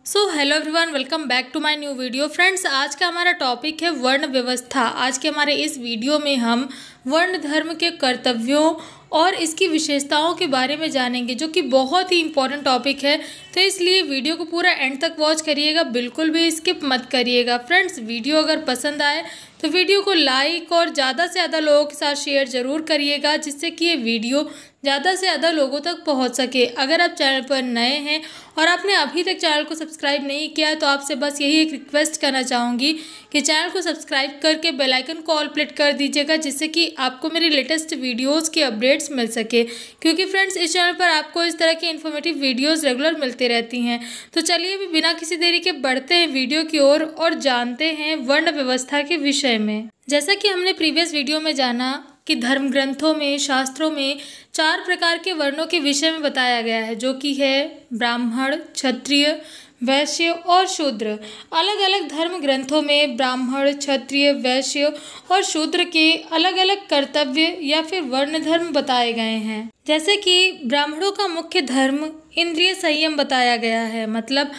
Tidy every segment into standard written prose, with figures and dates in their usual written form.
Hello everyone, welcome back to my new video. Friends, आज का हमारा टॉपिक है वर्ण व्यवस्था। आज के हमारे इस वीडियो में हम वर्ण धर्म के कर्तव्यों और इसकी विशेषताओं के बारे में जानेंगे, जो कि बहुत ही इंपॉर्टेंट टॉपिक है। तो इसलिए वीडियो को पूरा एंड तक वॉच करिएगा, बिल्कुल भी स्किप मत करिएगा। फ्रेंड्स, वीडियो अगर पसंद आए तो वीडियो को लाइक और ज़्यादा से ज़्यादा लोगों के साथ शेयर ज़रूर करिएगा, जिससे कि ये वीडियो ज़्यादा से ज़्यादा लोगों तक पहुंच सके। अगर आप चैनल पर नए हैं और आपने अभी तक चैनल को सब्सक्राइब नहीं किया है तो आपसे बस यही एक रिक्वेस्ट करना चाहूँगी कि चैनल को सब्सक्राइब करके बेल आइकन को ऑल प्लेट कर दीजिएगा, जिससे कि आपको मेरी लेटेस्ट वीडियोज़ की अपडेट्स मिल सके। क्योंकि फ्रेंड्स, इस चैनल पर आपको इस तरह की इन्फॉर्मेटिव वीडियोज़ रेगुलर मिलती रहती हैं। तो चलिए अभी बिना किसी देरी के बढ़ते हैं वीडियो की ओर और जानते हैं वर्ण व्यवस्था के विषय में। जैसा कि हमने प्रीवियस वीडियो में जाना कि धर्म ग्रंथों में, शास्त्रों में 4 प्रकार के वर्णों के विषय में बताया गया है, जो कि है ब्राह्मण, क्षत्रिय, वैश्य और शूद्र। अलग अलग धर्म ग्रंथों में ब्राह्मण, क्षत्रिय, वैश्य और शूद्र के अलग अलग कर्तव्य या फिर वर्ण धर्म बताए गए हैं। जैसे कि ब्राह्मणों का मुख्य धर्म इंद्रिय संयम बताया गया है। मतलब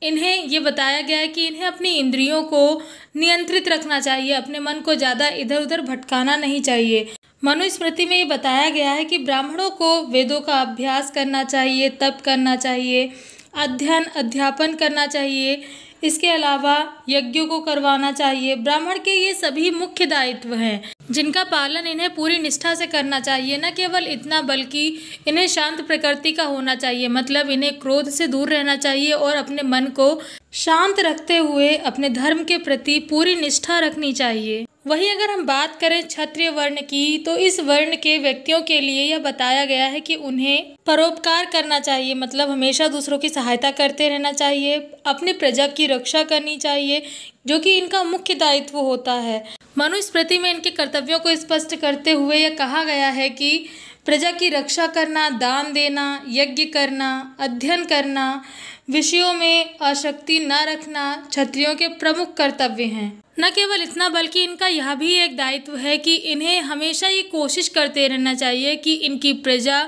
इन्हें ये बताया गया है कि इन्हें अपनी इंद्रियों को नियंत्रित रखना चाहिए, अपने मन को ज़्यादा इधर उधर भटकाना नहीं चाहिए। मनुस्मृति में ये बताया गया है कि ब्राह्मणों को वेदों का अभ्यास करना चाहिए, तप करना चाहिए, अध्ययन अध्यापन करना चाहिए, इसके अलावा यज्ञों को करवाना चाहिए। ब्राह्मण के ये सभी मुख्य दायित्व हैं, जिनका पालन इन्हें पूरी निष्ठा से करना चाहिए। न केवल इतना, बल्कि इन्हें शांत प्रकृति का होना चाहिए। मतलब इन्हें क्रोध से दूर रहना चाहिए और अपने मन को शांत रखते हुए अपने धर्म के प्रति पूरी निष्ठा रखनी चाहिए। वहीं अगर हम बात करें क्षत्रिय वर्ण की, तो इस वर्ण के व्यक्तियों के लिए यह बताया गया है कि उन्हें परोपकार करना चाहिए। मतलब हमेशा दूसरों की सहायता करते रहना चाहिए, अपनी प्रजा की रक्षा करनी चाहिए, जो कि इनका मुख्य दायित्व होता है। मनुस्मृति में इनके कर्तव्यों को स्पष्ट करते हुए यह कहा गया है कि प्रजा की रक्षा करना, दान देना, यज्ञ करना, अध्ययन करना, विषयों में आसक्ति न रखना क्षत्रियों के प्रमुख कर्तव्य हैं। न केवल इतना, बल्कि इनका यह भी एक दायित्व है कि इन्हें हमेशा ये कोशिश करते रहना चाहिए कि इनकी प्रजा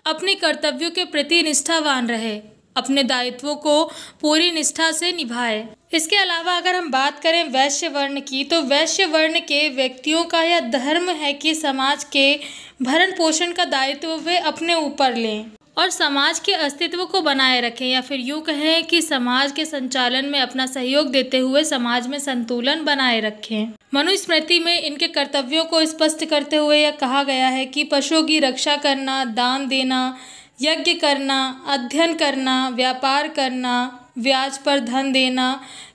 अपने कर्तव्यों के प्रति निष्ठावान रहे, अपने दायित्वों को पूरी निष्ठा से निभाए। इसके अलावा अगर हम बात करें वैश्य वर्ण की, तो वैश्य वर्ण के व्यक्तियों का यह धर्म है कि समाज के भरण पोषण का दायित्व वे अपने ऊपर लें और समाज के अस्तित्व को बनाए रखें, या फिर यूँ कहें कि समाज के संचालन में अपना सहयोग देते हुए समाज में संतुलन बनाए रखें। मनुस्मृति में इनके कर्तव्यों को स्पष्ट करते हुए यह कहा गया है कि पशुओं की रक्षा करना, दान देना, यज्ञ करना, अध्ययन करना, व्यापार करना, ब्याज पर धन देना,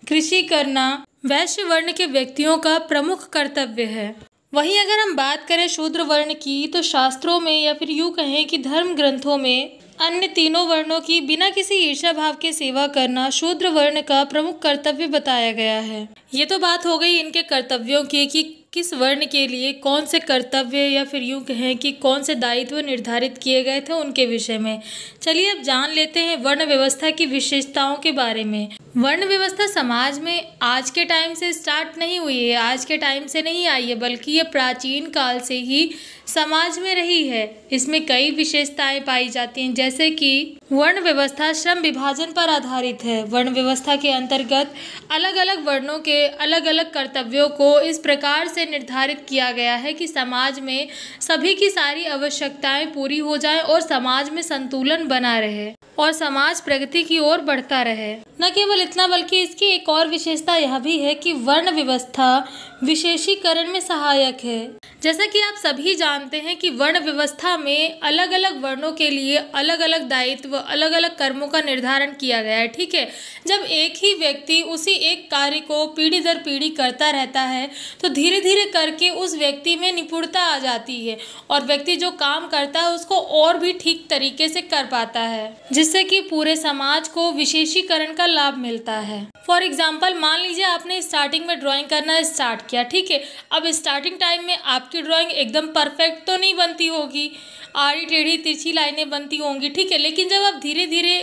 कृषि करना वैश्य वर्ण के व्यक्तियों का प्रमुख कर्तव्य है। वहीं अगर हम बात करें शूद्र वर्ण की, तो शास्त्रों में या फिर यूँ कहें कि धर्म ग्रंथों में अन्य तीनों वर्णों की बिना किसी ईर्ष्या भाव के सेवा करना शूद्र वर्ण का प्रमुख कर्तव्य बताया गया है। ये तो बात हो गई इनके कर्तव्यों की कि किस वर्ण के लिए कौन से कर्तव्य या फिर यूँ कहें कि कौन से दायित्व निर्धारित किए गए थे उनके विषय में। चलिए अब जान लेते हैं वर्ण व्यवस्था की विशेषताओं के बारे में। वर्ण व्यवस्था समाज में आज के टाइम से स्टार्ट नहीं हुई है, आज के टाइम से नहीं आई है, बल्कि ये प्राचीन काल से ही समाज में रही है। इसमें कई विशेषताएं पाई जाती हैं, जैसे कि वर्ण व्यवस्था श्रम विभाजन पर आधारित है। वर्ण व्यवस्था के अंतर्गत अलग अलग वर्णों के अलग अलग कर्तव्यों को इस प्रकार से निर्धारित किया गया है कि समाज में सभी की सारी आवश्यकताएं पूरी हो जाएं और समाज में संतुलन बना रहे और समाज प्रगति की ओर बढ़ता रहे। न केवल इतना, बल्कि इसकी एक और विशेषता यह भी है कि वर्ण व्यवस्था विशेषीकरण में सहायक है। जैसा कि आप सभी जानते हैं कि वर्ण व्यवस्था में अलग अलग वर्णों के लिए अलग अलग दायित्व, अलग अलग कर्मों का निर्धारण किया गया है। ठीक है, जब एक ही व्यक्ति उसी एक कार्य को पीढ़ी दर पीढ़ी करता रहता है तो धीरे धीरे करके उस व्यक्ति में निपुणता आ जाती है और व्यक्ति जो काम करता है उसको और भी ठीक तरीके से कर पाता है, जिससे कि पूरे समाज को विशेषीकरण का लाभ मिलता है। फॉर एग्जाम्पल, मान लीजिए आपने स्टार्टिंग में ड्राइंग करना स्टार्ट किया। ठीक है, अब स्टार्टिंग टाइम में आपकी ड्राइंग एकदम परफेक्ट तो नहीं बनती होगी, आड़ी टेढ़ी तिरछी लाइनें बनती होंगी। ठीक है, लेकिन जब आप धीरे धीरे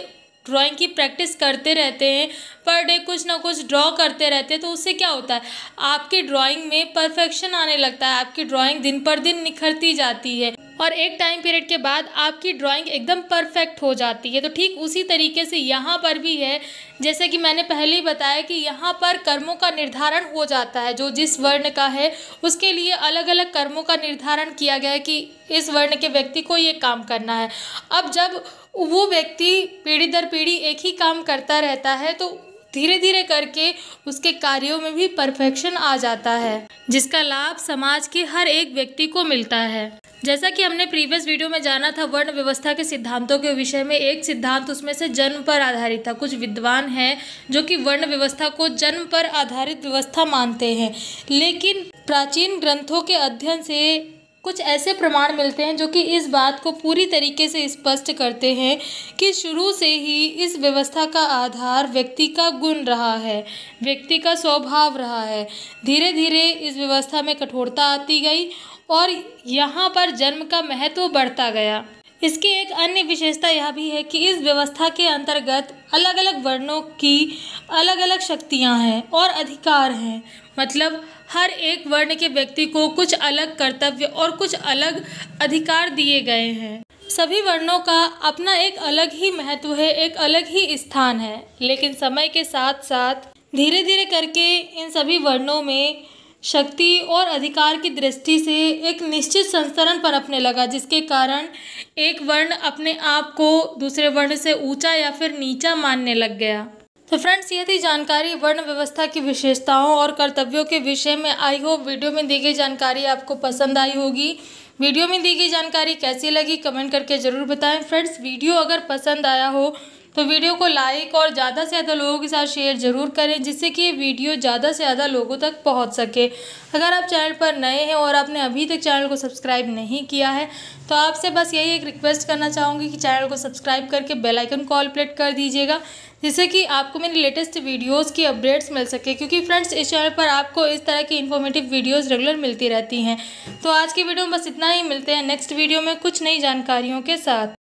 ड्राइंग की प्रैक्टिस करते रहते हैं, पर डे कुछ ना कुछ ड्रॉ करते रहते हैं, तो उससे क्या होता है, आपकी ड्राइंग में परफेक्शन आने लगता है, आपकी ड्राइंग दिन पर दिन निखरती जाती है। और एक टाइम पीरियड के बाद आपकी ड्राइंग एकदम परफेक्ट हो जाती है। तो ठीक उसी तरीके से यहाँ पर भी है, जैसे कि मैंने पहले ही बताया कि यहाँ पर कर्मों का निर्धारण हो जाता है। जो जिस वर्ण का है उसके लिए अलग अलग कर्मों का निर्धारण किया गया है कि इस वर्ण के व्यक्ति को ये काम करना है। अब जब वो व्यक्ति पीढ़ी दर पीढ़ी एक ही काम करता रहता है तो धीरे धीरे करके उसके कार्यों में भी परफेक्शन आ जाता है, जिसका लाभ समाज के हर एक व्यक्ति को मिलता है। जैसा कि हमने प्रीवियस वीडियो में जाना था वर्ण व्यवस्था के सिद्धांतों के विषय में, एक सिद्धांत उसमें से जन्म पर आधारित था। कुछ विद्वान हैं जो कि वर्ण व्यवस्था को जन्म पर आधारित व्यवस्था मानते हैं, लेकिन प्राचीन ग्रंथों के अध्ययन से कुछ ऐसे प्रमाण मिलते हैं जो कि इस बात को पूरी तरीके से स्पष्ट करते हैं कि शुरू से ही इस व्यवस्था का आधार व्यक्ति का गुण रहा है, व्यक्ति का स्वभाव रहा है। धीरे धीरे इस व्यवस्था में कठोरता आती गई और यहाँ पर जन्म का महत्व बढ़ता गया। इसकी एक अन्य विशेषता यह भी है कि इस व्यवस्था के अंतर्गत अलग अलग वर्णों की अलग अलग शक्तियाँ हैं और अधिकार हैं। मतलब हर एक वर्ण के व्यक्ति को कुछ अलग कर्तव्य और कुछ अलग अधिकार दिए गए हैं। सभी वर्णों का अपना एक अलग ही महत्व है, एक अलग ही स्थान है, लेकिन समय के साथ साथ धीरे धीरे करके इन सभी वर्णों में शक्ति और अधिकार की दृष्टि से एक निश्चित संस्तरण पनपने लगा, जिसके कारण एक वर्ण अपने आप को दूसरे वर्ण से ऊंचा या फिर नीचा मानने लग गया। तो फ्रेंड्स, ये थी जानकारी वर्ण व्यवस्था की विशेषताओं और कर्तव्यों के विषय में। आई होप वीडियो में दी गई जानकारी आपको पसंद आई होगी। वीडियो में दी गई जानकारी कैसी लगी कमेंट करके ज़रूर बताएं। फ्रेंड्स, वीडियो अगर पसंद आया हो तो वीडियो को लाइक और ज़्यादा से ज़्यादा लोगों के साथ शेयर ज़रूर करें, जिससे कि ये वीडियो ज़्यादा से ज़्यादा लोगों तक पहुंच सके। अगर आप चैनल पर नए हैं और आपने अभी तक चैनल को सब्सक्राइब नहीं किया है तो आपसे बस यही एक रिक्वेस्ट करना चाहूँगी कि चैनल को सब्सक्राइब करके बेल आइकन को ऑल प्लेट कर दीजिएगा, जिससे कि आपको मेरी लेटेस्ट वीडियोस की अपडेट्स मिल सके। क्योंकि फ्रेंड्स, इस चैनल पर आपको इस तरह की इन्फॉर्मेटिव वीडियोस रेगुलर मिलती रहती हैं। तो आज की वीडियो में बस इतना ही। मिलते हैं नेक्स्ट वीडियो में कुछ नई जानकारियों के साथ।